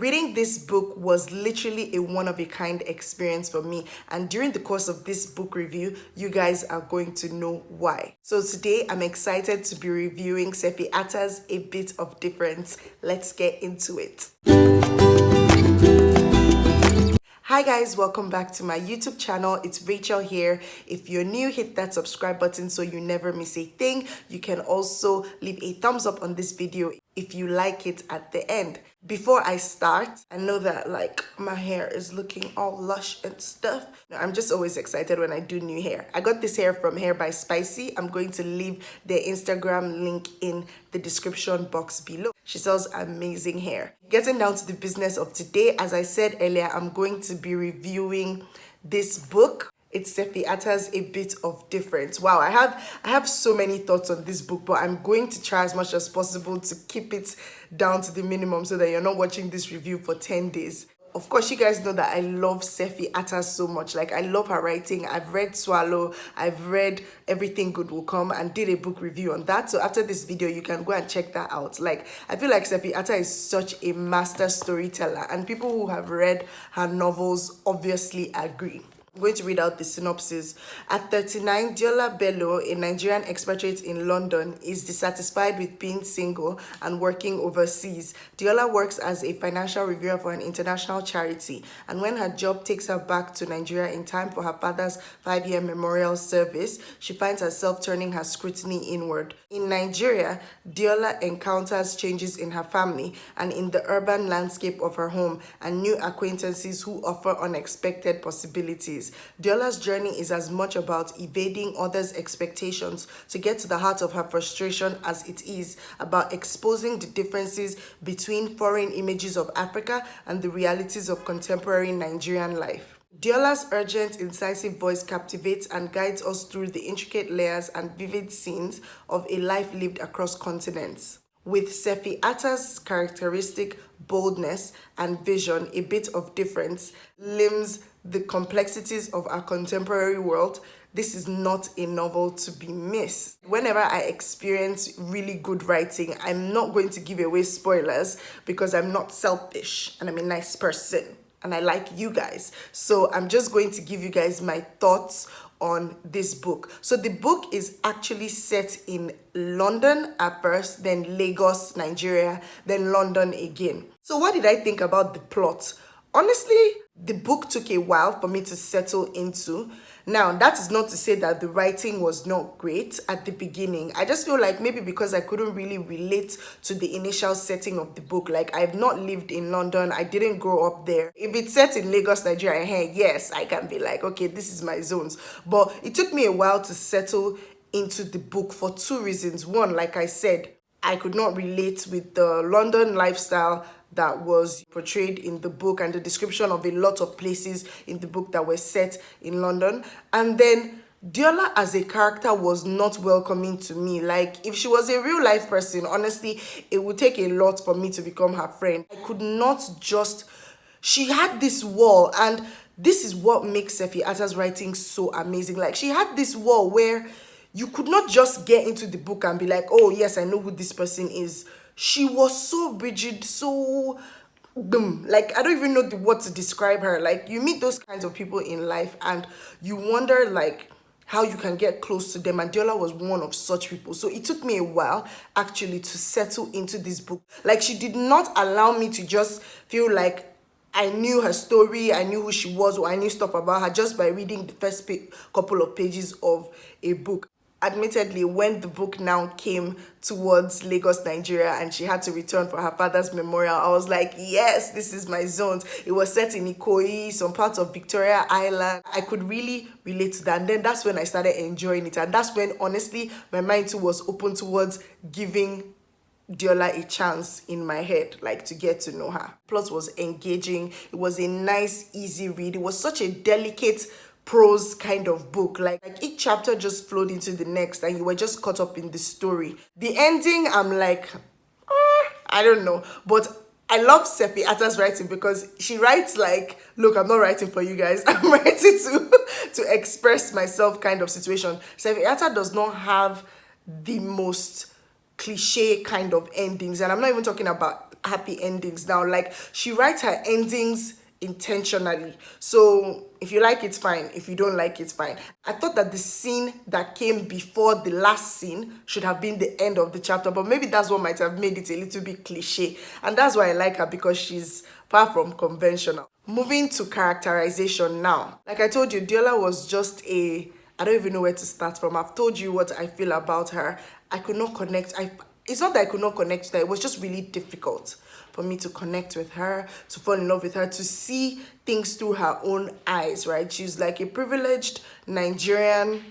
Reading this book was literally a one-of-a-kind experience for me, and during the course of this book review, you guys are going to know why. So today, I'm excited to be reviewing Sefi Atta's A Bit of Difference. Let's get into it. Hi guys, welcome back to my YouTube channel. It's Rachel here. If you're new, hit that subscribe button so you never miss a thing. You can also leave a thumbs up on this video if you like it at the end. Before I start, I know that like my hair is looking all lush and stuff. I'm just always excited when I do new hair. I got this hair from Hair by Spicy. I'm going to leave their Instagram link in the description box below. She sells amazing hair. Getting down to the business of today, as I said earlier, I'm going to be reviewing this book. It's Sefi Atta's A Bit of Difference. Wow, I have so many thoughts on this book, but I'm going to try as much as possible to keep it down to the minimum so that you're not watching this review for 10 days. Of course, you guys know that I love Sefi Atta so much. Like, I love her writing. I've read Swallow, I've read Everything Good Will Come and did a book review on that. So after this video, you can go and check that out. Like, I feel like Sefi Atta is such a master storyteller, and people who have read her novels obviously agree. I'm going to read out the synopsis. At 39, Diola Bello, a Nigerian expatriate in London, is dissatisfied with being single and working overseas. Diola works as a financial reviewer for an international charity, and when her job takes her back to Nigeria in time for her father's 5-year memorial service, she finds herself turning her scrutiny inward. In Nigeria, Diola encounters changes in her family and in the urban landscape of her home, and new acquaintances who offer unexpected possibilities. Diola's journey is as much about evading others' expectations to get to the heart of her frustration as it is about exposing the differences between foreign images of Africa and the realities of contemporary Nigerian life. Diola's urgent, incisive voice captivates and guides us through the intricate layers and vivid scenes of a life lived across continents. With Sefi Atta's characteristic boldness and vision, A Bit of Difference limns the complexities of our contemporary world. This is not a novel to be missed. Whenever I experience really good writing, I'm not going to give away spoilers because I'm not selfish and I'm a nice person and I like you guys. So I'm just going to give you guys my thoughts on this book. So the book is actually set in London at first, then Lagos, Nigeria, then London again. So what did I think about the plot? Honestly, the book took a while for me to settle into. Now, that is not to say that the writing was not great at the beginning. I just feel like maybe because I couldn't really relate to the initial setting of the book. Like, I've not lived in London. I didn't grow up there. If it's set in Lagos, Nigeria, hey, yes, I can be like, okay, this is my zones. But it took me a while to settle into the book for two reasons. One, like I said, I could not relate with the London lifestyle that was portrayed in the book and the description of a lot of places in the book that were set in London. And then Diola as a character was not welcoming to me. Like, if she was a real life person, honestly, it would take a lot for me to become her friend. I could not just... She had this wall, and this is what makes Sefi Atta's writing so amazing. Like, she had this wall where you could not just get into the book and be like, oh yes, I know who this person is. She was so rigid, so like, I don't even know the word to describe her. Like, you meet those kinds of people in life and you wonder like how you can get close to them, and Diola was one of such people. So it took me a while actually to settle into this book. Like, she did not allow me to just feel like I knew her story, I knew who she was, or I knew stuff about her just by reading the first couple of pages of a book. Admittedly, when the book now came towards Lagos, Nigeria, and she had to return for her father's memorial, I was like, yes, this is my zone. It was set in Ikoyi, some parts of Victoria Island. I could really relate to that. And then that's when I started enjoying it. And that's when, honestly, my mind too was open towards giving Diola a chance in my head, like, to get to know her. Plot was engaging. It was a nice, easy read. It was such a delicate prose kind of book. Like each chapter just flowed into the next and you were just caught up in the story. The ending, I'm like, I don't know. But I love Sefi Atta's writing because she writes like, look, I'm not writing for you guys. I'm writing to express myself kind of situation. Sefi Atta does not have the most cliche kind of endings, and I'm not even talking about happy endings now. Like, she writes her endings intentionally. So if you like, it's fine. If you don't like, it's fine. I thought that the scene that came before the last scene should have been the end of the chapter, but maybe that's what might have made it a little bit cliche, and that's why I like her, because she's far from conventional. Moving to characterization now. Like I told you, Diola was just I don't even know where to start from. I've told you what I feel about her. I could not connect. It's not that I could not connect with her. It was just really difficult for me to connect with her, to fall in love with her, to see things through her own eyes, right? She's like a privileged Nigerian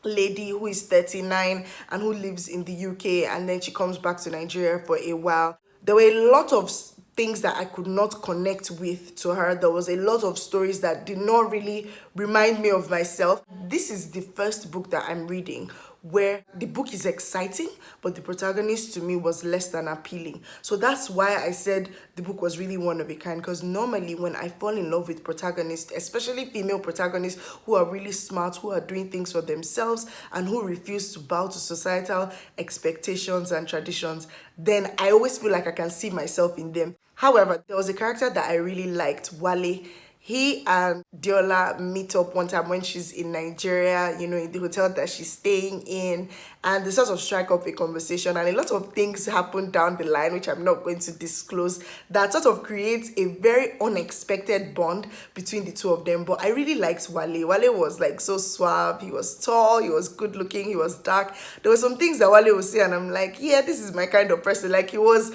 lady who is 39 and who lives in the UK, and then she comes back to Nigeria for a while. There were a lot of things that I could not connect with to her. There was a lot of stories that did not really remind me of myself. This is the first book that I'm reading where the book is exciting, but the protagonist to me was less than appealing. So that's why I said the book was really one of a kind, because normally when I fall in love with protagonists, especially female protagonists who are really smart, who are doing things for themselves, and who refuse to bow to societal expectations and traditions, then I always feel like I can see myself in them. However, there was a character that I really liked, Wale. He and Diola meet up one time when she's in Nigeria, you know, in the hotel that she's staying in, and they sort of strike up a conversation, and a lot of things happen down the line, which I'm not going to disclose, that sort of creates a very unexpected bond between the two of them. But I really liked Wale. Wale was like so suave. He was tall, he was good looking, he was dark. There were some things that Wale would say, and I'm like, yeah, this is my kind of person. Like, he was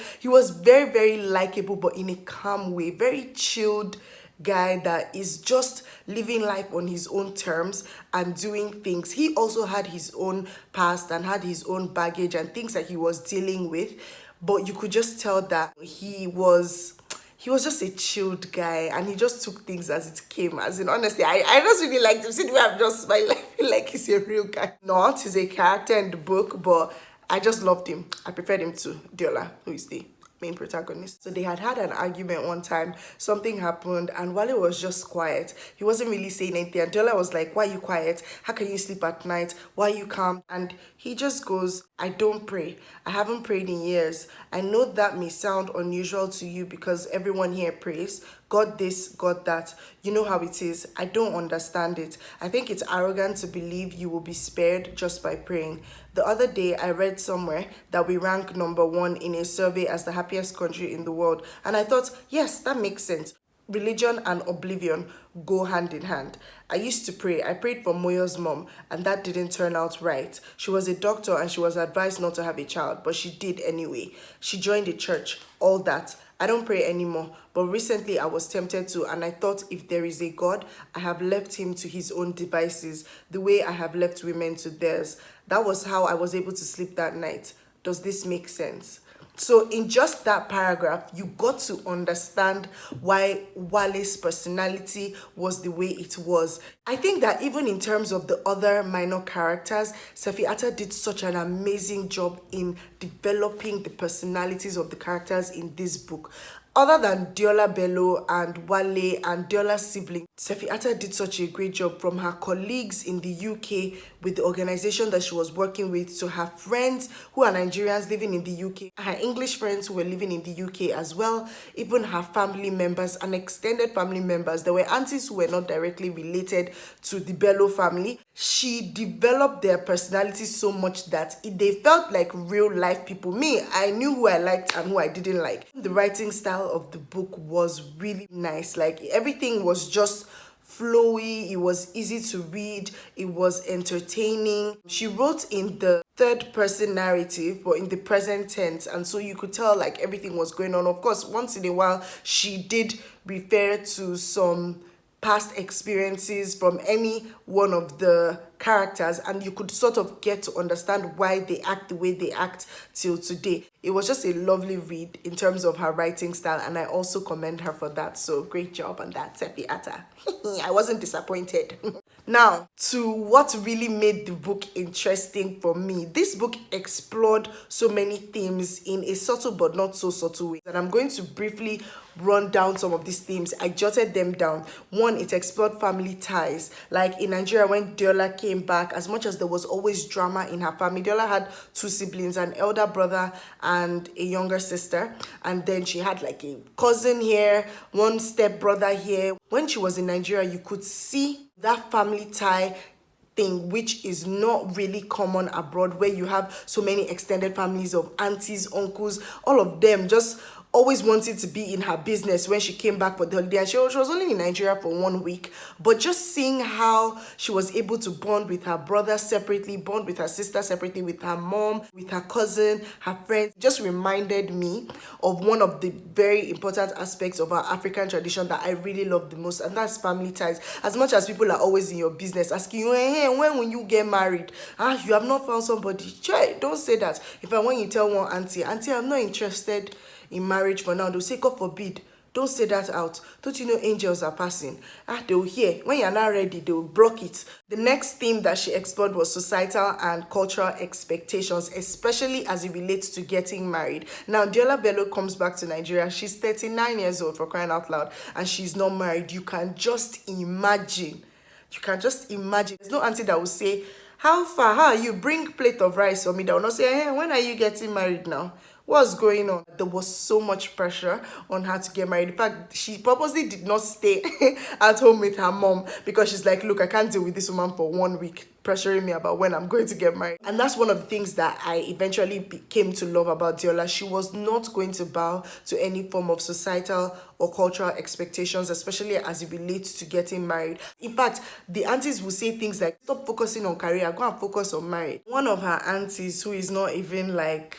very, very likable, but in a calm way, very chilled guy that is just living life on his own terms and doing things. He also had his own past and had his own baggage and things that he was dealing with, but you could just tell that he was just a chilled guy, and he just took things as it came. As in, honestly, I just really liked him. See the way I'm just smiling, I feel like he's a real guy. Not, he's a character in the book, but I just loved him. I preferred him to Diola, who is the main protagonist. So they had an argument one time. Something happened, and Wale was just quiet. He wasn't really saying anything. And Diola was like, why are you quiet? How can you sleep at night? Why are you calm? And he just goes, I don't pray. I haven't prayed in years. I know that may sound unusual to you because everyone here prays. God this, God that. You know how it is. I don't understand it. I think it's arrogant to believe you will be spared just by praying. The other day, I read somewhere that we rank #1 in a survey as the happiest country in the world. And I thought, yes, that makes sense. Religion and oblivion go hand in hand. I used to pray. I prayed for Moyo's mom, and that didn't turn out right. She was a doctor and she was advised not to have a child, but she did anyway. She joined a church, all that. I don't pray anymore, but recently I was tempted to, and I thought, if there is a God, I have left him to his own devices, the way I have left women to theirs. That was how I was able to sleep that night. Does this make sense? So in just that paragraph, you got to understand why Wale's personality was the way it was. I think that even in terms of the other minor characters, Sefi Atta did such an amazing job in developing the personalities of the characters in this book. Other than Diola Bello and Wale and Diola's sibling, Sefi Atta did such a great job, from her colleagues in the UK with the organization that she was working with, to her friends who are Nigerians living in the UK, her English friends who were living in the UK as well, even her family members and extended family members. There were aunties who were not directly related to the Bello family. She developed their personalities so much that they felt like real life people. Me, I knew who I liked and who I didn't like. The writing style of the book was really nice. Like, everything was just flowy, it was easy to read, it was entertaining. She wrote in the third person narrative, but in the present tense, and so you could tell like everything was going on. Of course, once in a while she did refer to some past experiences from any one of the characters, and you could sort of get to understand why they act the way they act till today. It was just a lovely read in terms of her writing style, and I also commend her for that. So great job on that, Sefi Atta. I wasn't disappointed. Now, to what really made the book interesting for me. This book explored so many themes in a subtle but not so subtle way, and I'm going to briefly run down some of these themes. I jotted them down. One, it explored family ties. Like in Nigeria, when Diola came back, as much as there was always drama in her family, Diola had two siblings, an elder brother and a younger sister. And then she had like a cousin here, one step brother here. When she was in Nigeria, you could see that family tie thing, which is not really common abroad, where you have so many extended families of aunties, uncles, all of them just always wanted to be in her business. When she came back for the holiday, and she was only in Nigeria for 1 week, but just seeing how she was able to bond with her brother separately, bond with her sister separately, with her mom, with her cousin, her friends, just reminded me of one of the very important aspects of our African tradition that I really love the most, and that's family ties. As much as people are always in your business asking you, hey, when will you get married? You have not found somebody. Don't say that. When you tell one auntie, I'm not interested in marriage for now, they'll say, God forbid. Don't say that out. Don't you know angels are passing? They will hear. When you're not ready, they will block it. The next theme that she explored was societal and cultural expectations, especially as it relates to getting married. Now, Diola Bello comes back to Nigeria. She's 39 years old, for crying out loud, and she's not married. You can just imagine. There's no auntie that will say, how far? How are you? Bring plate of rice for me. That will not say, hey, when are you getting married now? What's going on? There was so much pressure on her to get married. In fact, she purposely did not stay at home with her mom, because she's like, look, I can't deal with this woman for 1 week pressuring me about when I'm going to get married. And that's one of the things that I eventually came to love about Diola. She was not going to bow to any form of societal or cultural expectations, especially as it relates to getting married. In fact, the aunties will say things like, stop focusing on career, go and focus on marriage. One of her aunties, who is not even like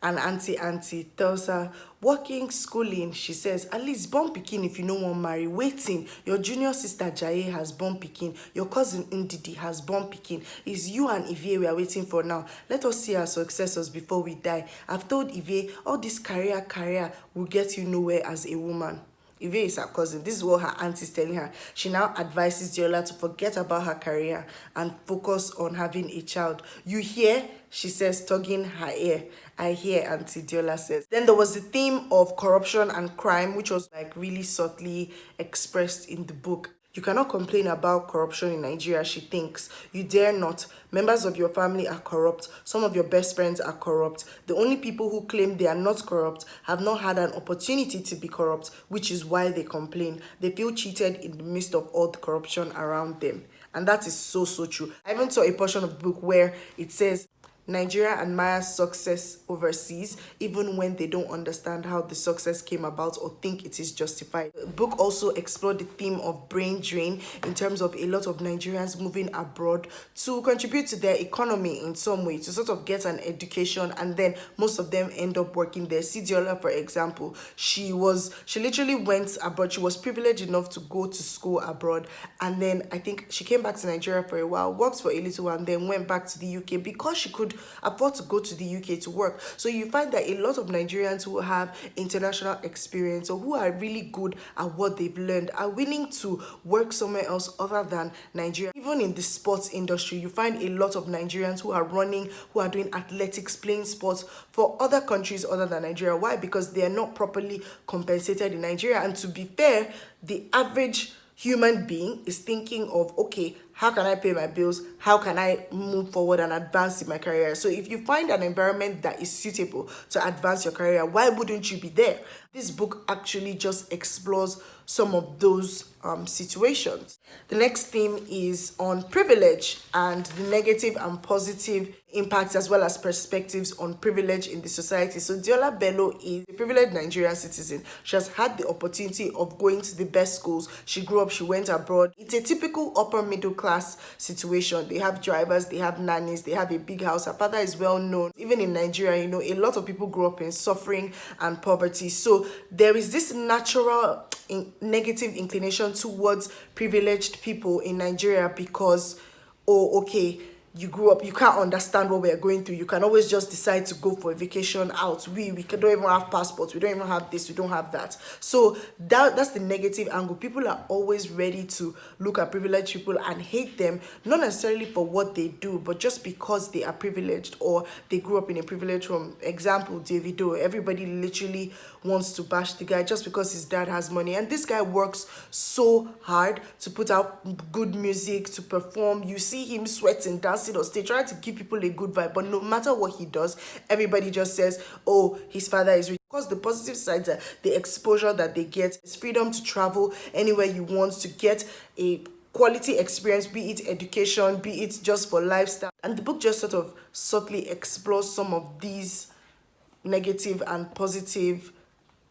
an auntie tells her, working, schooling, she says, at least born pikin if you no wan marry. Waiting, your junior sister Jaye has born pikin, your cousin Ndidi has born pikin. It's you and Ivie we are waiting for now. Let us see our successors before we die. I've told Ivie, all this career will get you nowhere as a woman. Ivie is her cousin. This is what her auntie is telling her. She now advises Diola to forget about her career and focus on having a child. You hear? She says, tugging her ear. I hear, Auntie Diola says. Then there was the theme of corruption and crime, which was like really subtly expressed in the book. You cannot complain about corruption in Nigeria, she thinks. You dare not. Members of your family are corrupt. Some of your best friends are corrupt. The only people who claim they are not corrupt have not had an opportunity to be corrupt, which is why they complain. They feel cheated in the midst of all the corruption around them. And that is so true. I even saw a portion of the book where it says, Nigeria admires success overseas, even when they don't understand how the success came about or think it is justified. The book also explored the theme of brain drain in terms of a lot of Nigerians moving abroad to contribute to their economy in some way, to sort of get an education, and then most of them end up working there. Sidiola, for example, she literally went abroad. She was privileged enough to go to school abroad, and then I think she came back to Nigeria for a while, worked for a little while, and then went back to the UK because she could afford to go to the UK to work. So you find that a lot of Nigerians who have international experience or who are really good at what they've learned are willing to work somewhere else other than Nigeria. Even in the sports industry, you find a lot of Nigerians who are running, who are doing athletics, playing sports for other countries other than Nigeria. Why? Because they are not properly compensated in Nigeria. And to be fair, the average human being is thinking of, okay, how can I pay my bills? How can I move forward and advance in my career? So if you find an environment that is suitable to advance your career, why wouldn't you be there? This book actually just explores some of those situations. The next theme is on privilege and the negative and positive impacts as well as perspectives on privilege in the society. So Diola Bello is a privileged Nigerian citizen. She has had the opportunity of going to the best schools. She grew up, she went abroad. It's a typical upper middle class situation. They have drivers, they have nannies, they have a big house. Her father is well known. Even in Nigeria, you know, a lot of people grow up in suffering and poverty. So there is this natural negative inclination towards privileged people in Nigeria because, oh, okay, you grew up, you can't understand what we're going through. You can always just decide to go for a vacation out. Don't even have passports. We don't even have this. We don't have that. So that's the negative angle. People are always ready to look at privileged people and hate them, not necessarily for what they do, but just because they are privileged or they grew up in a privileged home. Example, Davido. Everybody literally wants to bash the guy just because his dad has money. And this guy works so hard to put out good music, to perform. You see him sweating, dancing on stage, trying to give people a good vibe. But no matter what he does, everybody just says, oh, his father is rich. Of course, the positive sides are the exposure that they get, is freedom to travel anywhere you want, to get a quality experience, be it education, be it just for lifestyle. And the book just sort of subtly explores some of these negative and positive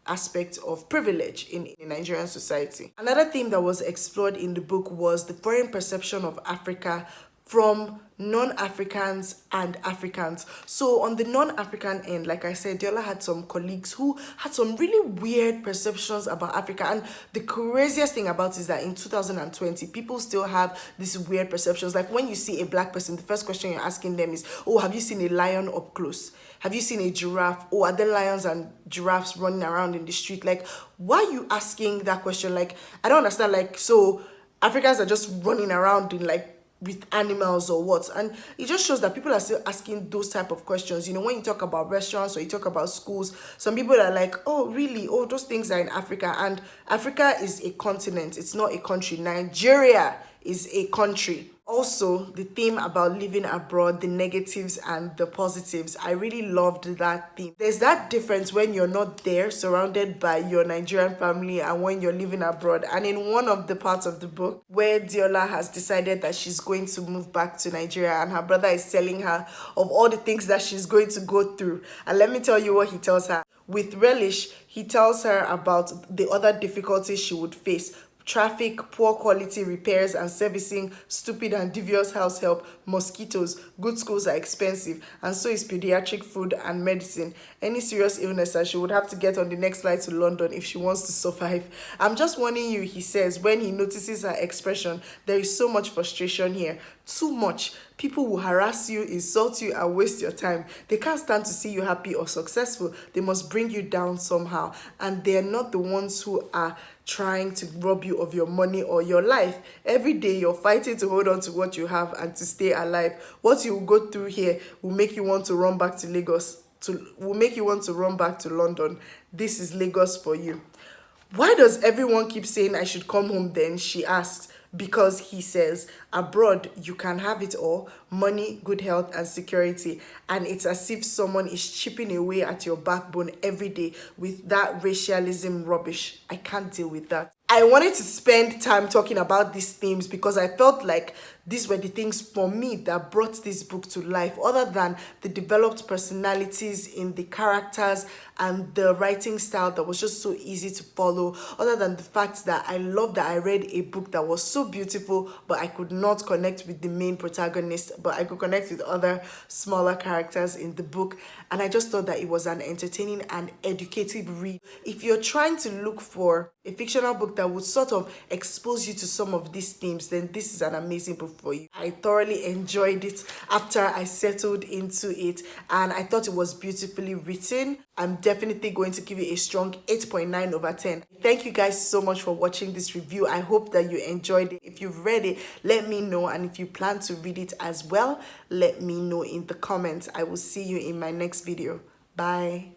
aspect of privilege in Nigerian society. Another theme that was explored in the book was the foreign perception of Africa from non-Africans and Africans. So on the non-African end, like I said, Diola had some colleagues who had some really weird perceptions about Africa. And the craziest thing about it is that in 2020, people still have these weird perceptions. Like when you see a black person, the first question you're asking them is, oh, have you seen a lion up close? Have you seen a giraffe? Oh, are there lions and giraffes running around in the street? Like, why are you asking that question? Like, I don't understand. Like, so Africans are just running around in like with animals or what? And it just shows that people are still asking those type of questions. You know, when you talk about restaurants or you talk about schools, some people are like, oh, really? Oh, those things are in Africa. And Africa is a continent. It's not a country. Nigeria is a country. Also, the theme about living abroad, the negatives and the positives, I really loved that theme. There's that difference when you're not there, surrounded by your Nigerian family, and when you're living abroad. And in one of the parts of the book, where Diola has decided that she's going to move back to Nigeria, and her brother is telling her of all the things that she's going to go through. And let me tell you what he tells her. With relish, he tells her about the other difficulties she would face: traffic, poor quality repairs and servicing, stupid and devious house help, mosquitoes, good schools are expensive, and so is pediatric food and medicine. Any serious illness that she would have to get on the next flight to London if she wants to survive. I'm just warning you, he says, when he notices her expression, there is so much frustration here. Too much. People will harass you, insult you, and waste your time. They can't stand to see you happy or successful. They must bring you down somehow. And they're not the ones who are trying to rob you of your money or your life. Every day you're fighting to hold on to what you have and to stay alive. What you will go through here will make you want to run back to Lagos, will make you want to run back to London. This is Lagos for you. Why does everyone keep saying I should come home then? She asked. Because he says, abroad, you can have it all: money, good health, and security. And it's as if someone is chipping away at your backbone every day with that racialism rubbish. I can't deal with that. I wanted to spend time talking about these themes because I felt like these were the things for me that brought this book to life, other than the developed personalities in the characters and the writing style that was just so easy to follow, other than the fact that I love that I read a book that was so beautiful, but I could not connect with the main protagonist, but I could connect with other smaller characters in the book. And I just thought that it was an entertaining and educative read. If you're trying to look for a fictional book that would sort of expose you to some of these themes, then this is an amazing book for you. I thoroughly enjoyed it after I settled into it, and I thought it was beautifully written. I'm definitely going to give it a strong 8.9 over 10. Thank you guys so much for watching this review. I hope that you enjoyed it. If you've read it, let me know, and if you plan to read it as well, let me know in the comments. I will see you in my next video. Bye.